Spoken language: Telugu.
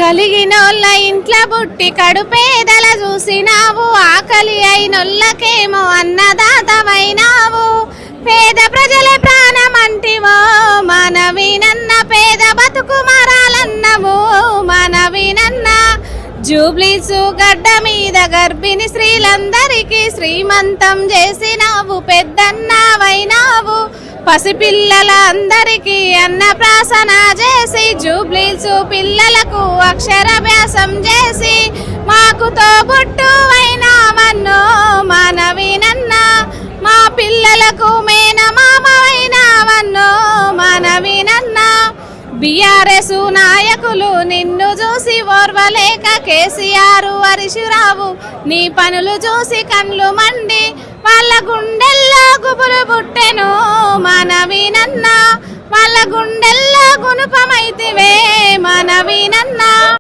కలిగినోళ్ళ ఇంట్ల బుట్టి కడుపేదల చూసినావు, ఆకలి అయినోళ్ళకేమో అన్నదాతవైనావు. పేద ప్రజల ప్రాణమంటివో మనవినన్న, పేద బతుకు మారాలన్నవు మనవినన్న. జూబ్లీస్ గడ్డ మీద గర్భిణి స్త్రీలందరికీ శ్రీమంతం చేసినావు, పెద్దన్నవైనావు. పసిపిల్లల అందరికీ అన్నప్రాసన చేసి, జూబ్లీస్ పిల్లలకు అక్షరాభ్యాసం చేసి, మాకు తోబుట్టువైనావన్నో మనవినన్న. మా పిల్లలకు మేనమామవైనావన్నో మనవినన్న. బీఆర్ఎస్ నాయకులు నిన్ను చూసి ఓర్వలేక కేసీఆర్ హరీశ్రావు నీ పనులు చూసి కండ్లు మండి వాళ్ళ గుండెల్లో గుబులు పుట్టెను మనవినన్న. వాళ్ళ గుండెల్లో గుణపమైతివే